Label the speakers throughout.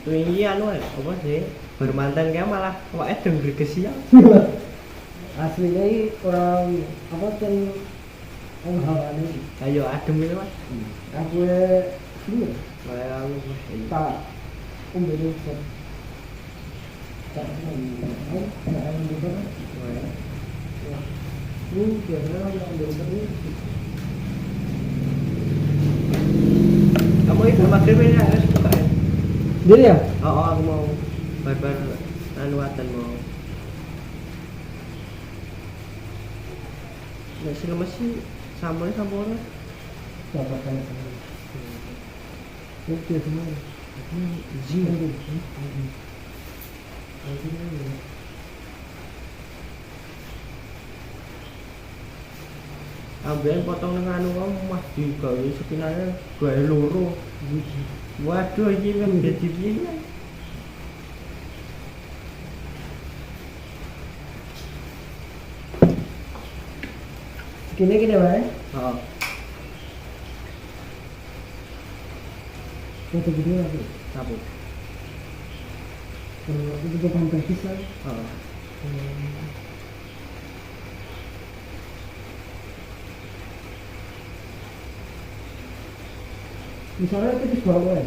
Speaker 1: Wingi anu apa sih? Bermantan kayak malah awake deng greges ya.
Speaker 2: Aslinya ini orang apa kan orang hawane.
Speaker 1: Ayo adem itu Mas.
Speaker 2: Aku dulu
Speaker 1: Kayak aku
Speaker 2: tak umbene set. Tak mau tak ambil. Ini biasanya yang ambil ini.
Speaker 1: kamu itu maghrib ini harus buka ya?
Speaker 2: Dia ya?
Speaker 1: Oh, aku mau barbar anuatan mau. Nek sing lemes sih sambelnya sampurna.
Speaker 2: Dapat kan. Oke semua.
Speaker 1: Zing. Ambil potong nang anu kamu mah digawe sepinane gawe loro. Waduh iki kan dadi piye?
Speaker 2: Segini wae.
Speaker 1: Heeh.
Speaker 2: Foto video lagi.
Speaker 1: Sapu.
Speaker 2: Kalau itu depan persis lah.
Speaker 1: Heeh.
Speaker 2: Misalnya itu di bawah ya.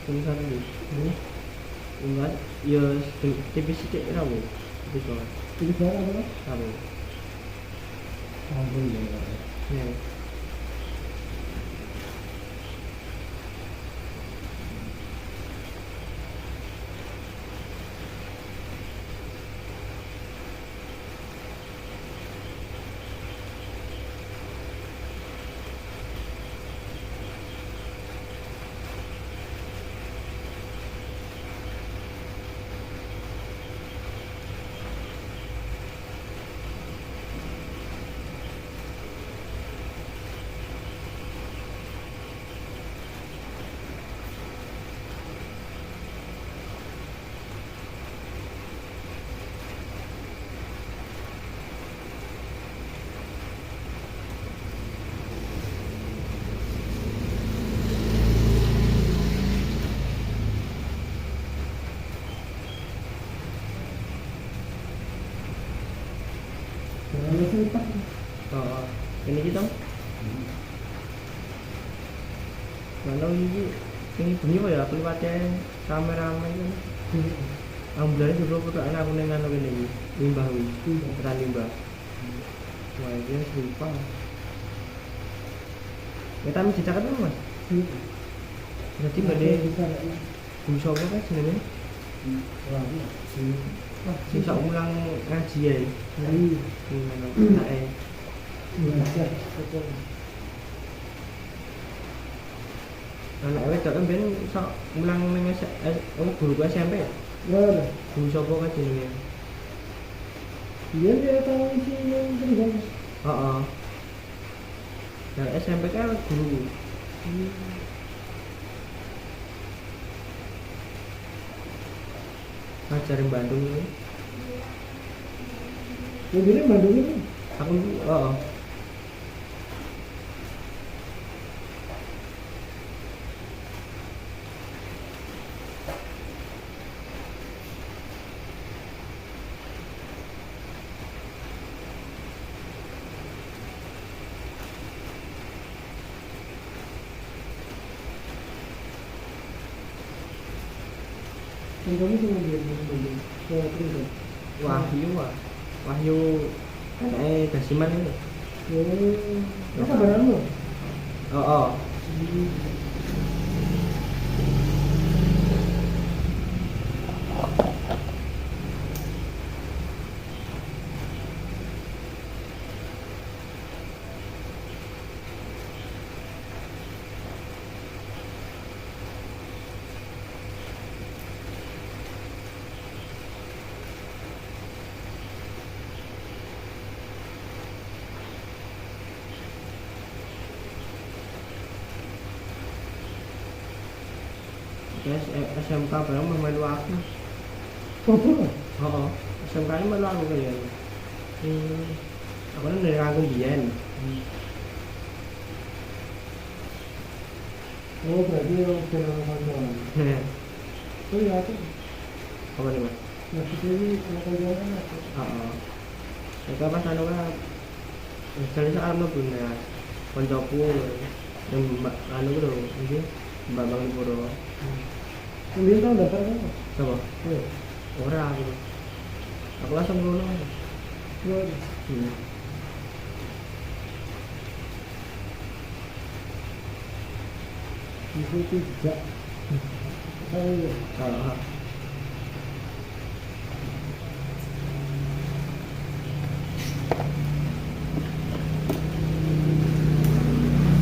Speaker 1: Tulisan iki. Enggak, ya tipis sithik ra wo. Tipis banget.
Speaker 2: Di bawah apa?
Speaker 1: Sapu.
Speaker 2: Alhamdulillah.
Speaker 1: Ya.
Speaker 2: Jangan lupa.
Speaker 1: Oh, ini kita. Mana ini bunyi apa ya? Aku liwatnya kamera ini. Ambilnya juga foto anak aku neng anu ini limbah wi, peran limbah. Wah dia lupa. Kita mesti cakap dulu Mas. Berarti mbak dia bisa apa kan sebenarnya? Bisa ulang ngaji ya. Nah, anak wedok kan ben iso mulang ning guru SMP ya?
Speaker 2: Mana?
Speaker 1: Guru sapa kan jenenge?
Speaker 2: Dia tahu isi yang terjadi.
Speaker 1: Heeh. Nah, SMP kan guru. Ngajarin Bandung ini.
Speaker 2: Mobilnya Bandung itu.
Speaker 1: Aku heeh.
Speaker 2: Contohnya sama dia Bandung. Terus.
Speaker 1: Wahyu Dasiman ini.
Speaker 2: Masa barang lo?
Speaker 1: Oh. SMK barang melu aku. Oh. SMK ini melu aku kayaknya. Aku kan dari aku biyen.
Speaker 2: Oh berarti yang kenal kantor. Oh iya aku.
Speaker 1: Apa nih mas?
Speaker 2: Maksudnya ini anak kondangan aku.
Speaker 1: Oh, mereka pas anu kan misalnya soal mlebu nih koncoku yang anu ku lho iki Mbak Bang Lipuro.
Speaker 2: Kemudian tahu daftar kan?
Speaker 1: Sapa?
Speaker 2: Iya.
Speaker 1: Ora aku. Aku langsung ngono.
Speaker 2: Iya.
Speaker 1: Hmm.
Speaker 2: Itu tidak. Oh iya.
Speaker 1: Ah.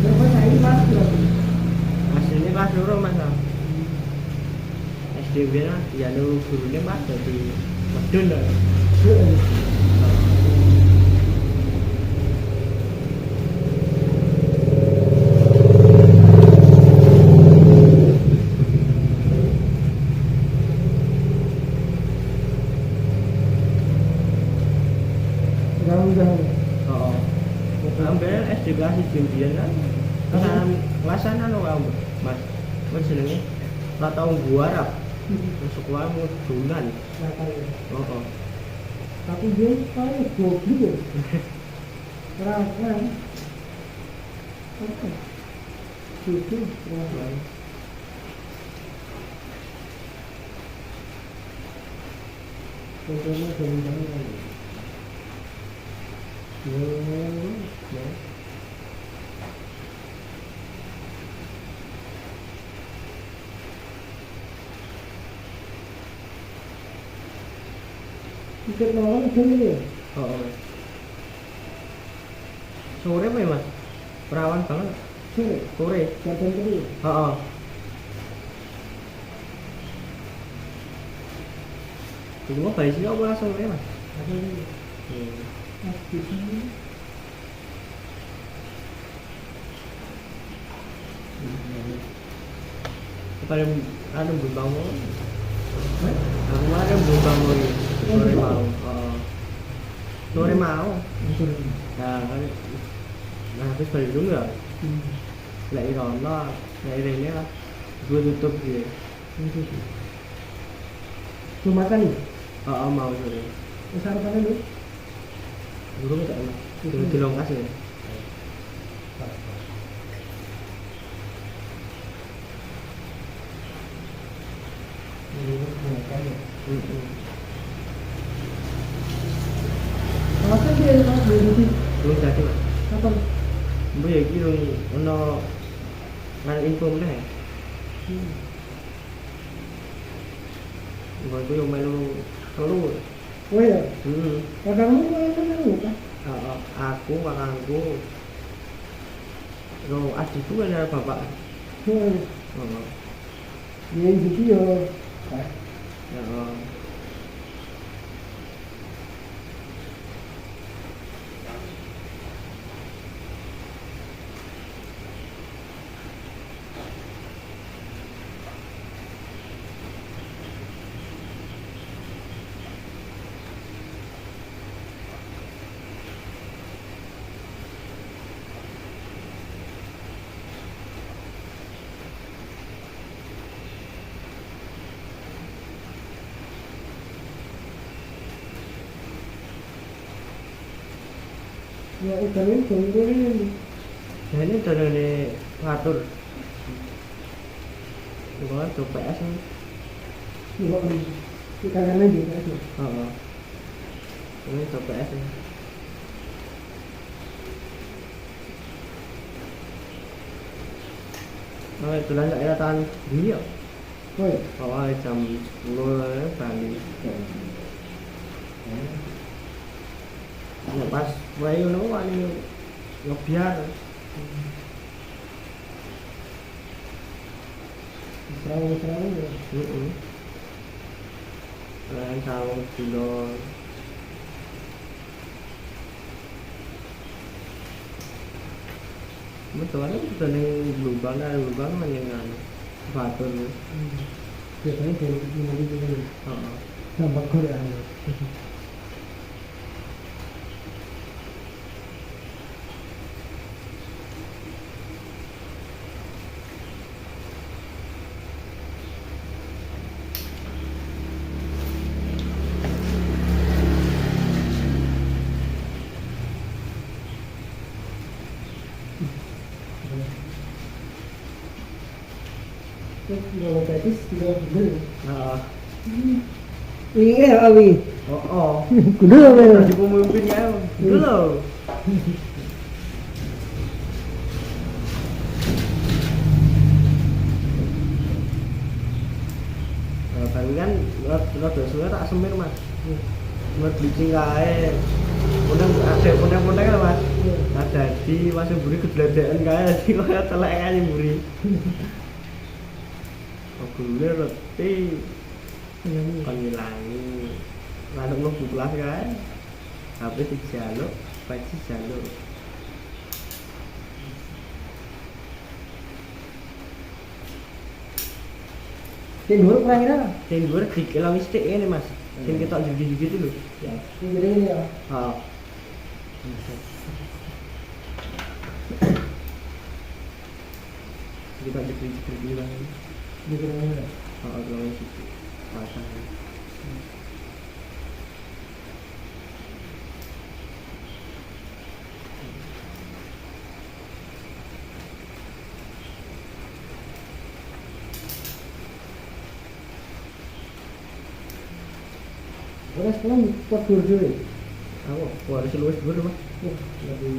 Speaker 2: Berapa saya mas berapa?
Speaker 1: Aslinya kelas loro mas. SD biyen ya lu gurune mas dadi medun lho.
Speaker 2: Mudah-mudahan.
Speaker 1: Oh. Ambil SD kelas 1 biyen kan. Kelasan anu kamu mas. Mas jenenge ora tau ngguarap. Sekolah mau dolan.
Speaker 2: Nakal ya.
Speaker 1: Oh.
Speaker 2: Tapi dia paling goblok ya. Terang-terang. Apa? Itu terang. Contohnya dari-dari lagi. Ya. Tiket lawan jam ini ya?
Speaker 1: Oh. Sore apa ya mas? Perawan banget.
Speaker 2: Sore.
Speaker 1: Sore.
Speaker 2: Jam kedua.
Speaker 1: Oh. Itu mau balik sini apa langsung ya mas?
Speaker 2: Ada ini. Mas di sini.
Speaker 1: Paling anu belum bangun. Aku kemarin belum bangun. Sore mau. Oh. Sore mau. Nah, kan nah terus balik dulu ya. Lại Rono, lại Rene lah. Gue tutup dia.
Speaker 2: Mau makan nih?
Speaker 1: Oh, mau sore.
Speaker 2: Sarapan dulu.
Speaker 1: Guru tak enak. Itu dilongkas ya.
Speaker 2: Makan dia mas di sini.
Speaker 1: Belum jadi mas.
Speaker 2: Kapan?
Speaker 1: Bu ya iki rung ono nang info meneh. Gue yo melu telu.
Speaker 2: Oh ya.
Speaker 1: Heeh.
Speaker 2: Kakakmu mana lupa?
Speaker 1: Aku kakangku. Ro adikku kan ada bapak.
Speaker 2: Heeh.
Speaker 1: Heeh.
Speaker 2: Dia gitu yo.
Speaker 1: Heeh.
Speaker 2: Ya udah ini.
Speaker 1: Nah ini dalane ngatur. Gua tuh PS nih.
Speaker 2: Juga kan. Kita kan lagi kan.
Speaker 1: Heeh. Ini tuh PS nih. Nah, itu lah daerah tahan dia.
Speaker 2: Oh ya.
Speaker 1: Awal jam 10 Bali. Ya pas mulai ngono wani ngebiar.
Speaker 2: Serang ya.
Speaker 1: Heeh. Lan sawung dino. Betul kan itu ning lubang menyengan batur.
Speaker 2: Biasanya dari ini juga.
Speaker 1: Heeh.
Speaker 2: Nampak Korea. Nggak mau petis, nggak bener.
Speaker 1: Nah,
Speaker 2: Ini ya Abi.
Speaker 1: oh,
Speaker 2: Kudu apa ya?
Speaker 1: jadi pemimpin ya, itu loh. Nah, tapi kan rada suwe tak semir mas. Buat bleaching kae. Pundang kan mas. Ada di masih buri kedeledekan kae di kaya telek kae buri. Ogune reti kon ngilangi. Lanuk mlebu kelas kae. HP dijaluk, peci jaluk.
Speaker 2: Sing dhuwur kurang ira.
Speaker 1: Sing dhuwur dikilangi sithik ngene mas. Sing ketok jugi-jugi itu lho.
Speaker 2: Ya, sing gede ini ya.
Speaker 1: Heeh. Kita jepit-jepit iki bang.
Speaker 2: Di kurang ira.
Speaker 1: Heeh, kilangi sithik. Pasang.
Speaker 2: Ora sekolah kok dhuwur-dhuwur.
Speaker 1: Aku harus luwes dhuwur mas.
Speaker 2: Wah, lebih.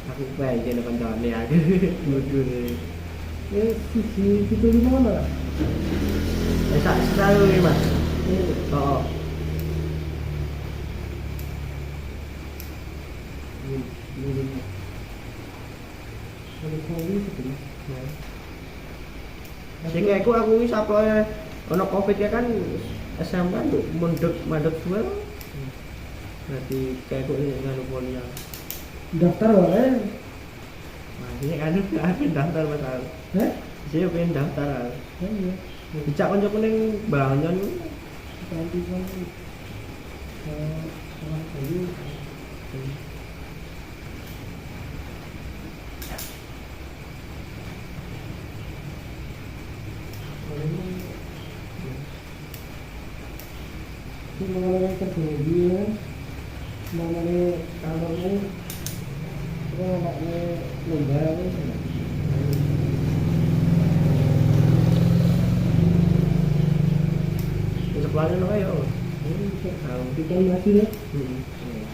Speaker 1: Aku bae kene kancane aku. Dhuwur-dhuwur.
Speaker 2: Sisi itu di mana?
Speaker 1: Sak selalu iki mas.
Speaker 2: Ini.
Speaker 1: Heeh.
Speaker 2: Ini. Kalau kali itu
Speaker 1: Sing aku wis aploe ana Covid ya kan SMP tuh mandek suwe. Berarti kayak kok nganu kuliah.
Speaker 2: daftar wae.
Speaker 1: Nah, ini kan aku daftar Mas.
Speaker 2: Heh?
Speaker 1: Saya pengen daftar.
Speaker 2: Ya iya.
Speaker 1: Dicak kancaku ning Banyon.
Speaker 2: Ganti kan. Sama kayu. Ini mengenai teknologi, mengenai kantornya, itu anaknya lomba.
Speaker 1: Wis sepelane no yo.
Speaker 2: Kita masih ya.
Speaker 1: Heeh.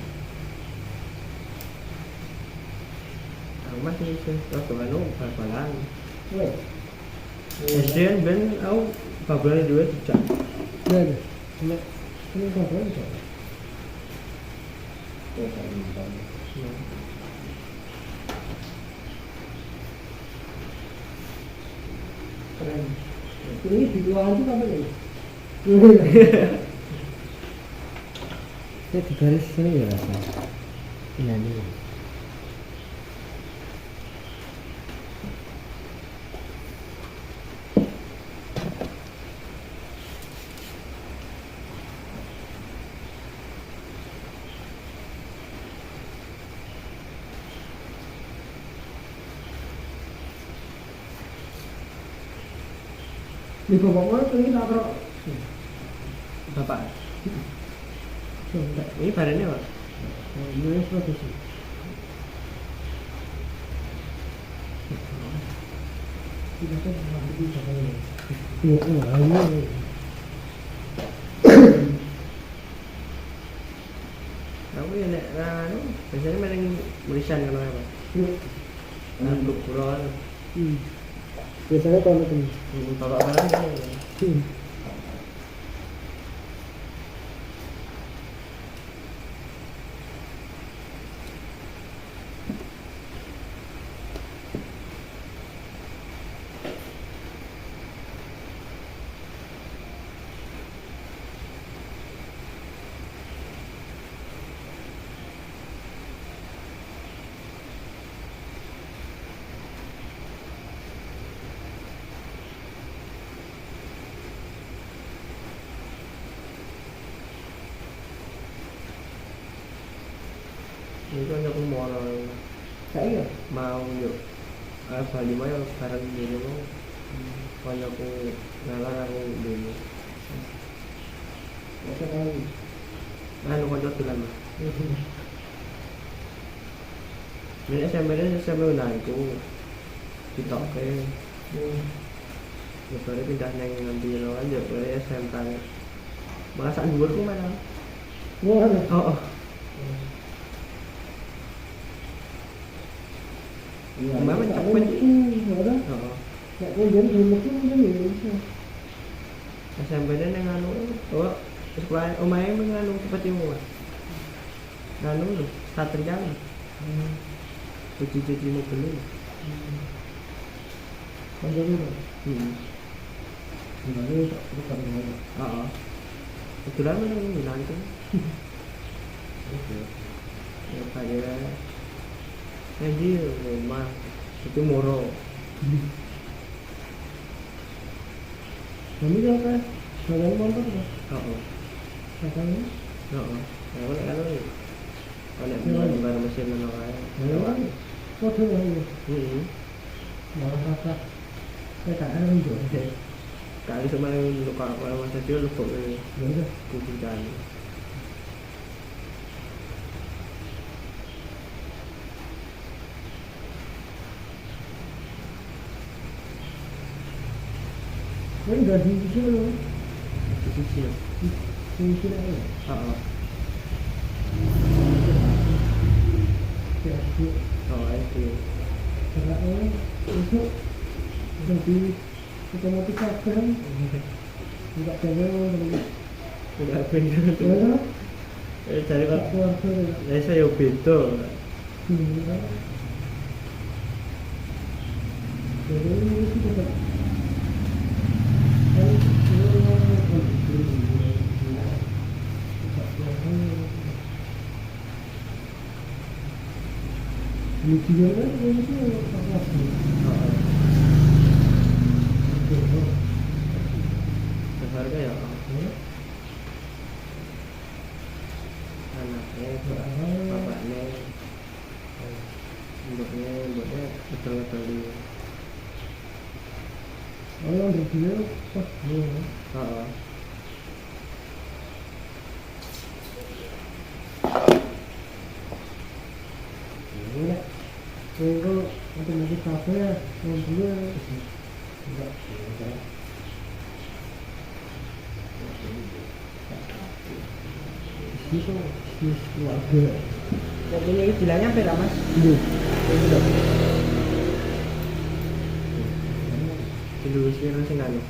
Speaker 1: Aku masih sing rada anu bal-balan.
Speaker 2: Weh.
Speaker 1: SD ben aku bal-balan dhewe dijak.
Speaker 2: Ada. Ini apa itu? Oh, kan. Keren. Ini di ruangan itu apa nih? Saya di garis sini ya rasanya. Iya nih. Di bawah ini tak kerok.
Speaker 1: Bapak,
Speaker 2: Enggak.
Speaker 1: ini barangnya Pak.
Speaker 2: Ini produksi. Tidak tahu apa itu caranya. Iya, ini.
Speaker 1: Aku ya nek anu biasanya main tulisan kan Pak. Nah, bukuran.
Speaker 2: Biasanya kalau itu.
Speaker 1: Bapak barang kan. Ini kan aku mau
Speaker 2: Saya
Speaker 1: mau yuk. Bali mau bareng dulu mau. Kalau aku ngalah aku dulu.
Speaker 2: masa tahu.
Speaker 1: Anu kanca dolan Mas. Ini SMP ini SMP unangku. Ditokke. baru pindah neng nanti lo kan juga boleh SMK nih malah saat dhuwurku mana
Speaker 2: Wah,
Speaker 1: oh
Speaker 2: iya.
Speaker 1: Mbak mencapai
Speaker 2: ada.
Speaker 1: oh
Speaker 2: Nek kowe jan dulu kan ya.
Speaker 1: SMP nya neng anu oh sekolah omahe menganu seperti mu nganu lho satria lho cuci mobil lho
Speaker 2: Panjang itu.
Speaker 1: hmm
Speaker 2: Ini bukan ini.
Speaker 1: oh kebetulan mana bilang itu
Speaker 2: Oke.
Speaker 1: ya kayak ngaji rumah itu moro
Speaker 2: Kamu apa? Jalan motor kan?
Speaker 1: oh
Speaker 2: Katanya?
Speaker 1: oh ya boleh kan lho kalau bar mesin mana kae
Speaker 2: Jalan. Foto lagi. Malah rasa PKL itu.
Speaker 1: kali sama lu kalau masa dia lu kok
Speaker 2: Ya udah.
Speaker 1: kudu jalan
Speaker 2: Ini udah di sini loh.
Speaker 1: di sisi
Speaker 2: Di sini aja.
Speaker 1: oh
Speaker 2: Ya, di
Speaker 1: itu
Speaker 2: karena itu udah di otomatis kan tidak jalan
Speaker 1: udah bener tuh
Speaker 2: ya
Speaker 1: cari kan
Speaker 2: keluarga ya
Speaker 1: saya beda
Speaker 2: ini kan jadi ini sih tetap Lucu kan ini tuh apa sih?
Speaker 1: harga ya anaknya bapaknya induknya betul-betul di
Speaker 2: Oh, yang berdua pas dulu.
Speaker 1: oh
Speaker 2: Iya. Tunggu otomatis kafe ya, yang dulu enggak. Itu keluarga.
Speaker 1: jadi ini bilangnya apa ya mas?
Speaker 2: Iya.
Speaker 1: dulu sih sing anu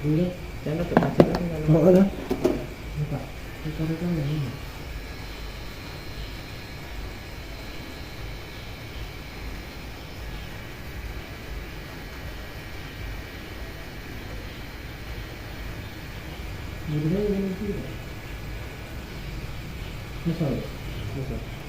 Speaker 2: Iya.
Speaker 1: jangan tetap aja kan anu
Speaker 2: Oh, ada. Enggak. Kita kan ini. Ini juga. Misal,
Speaker 1: Misal.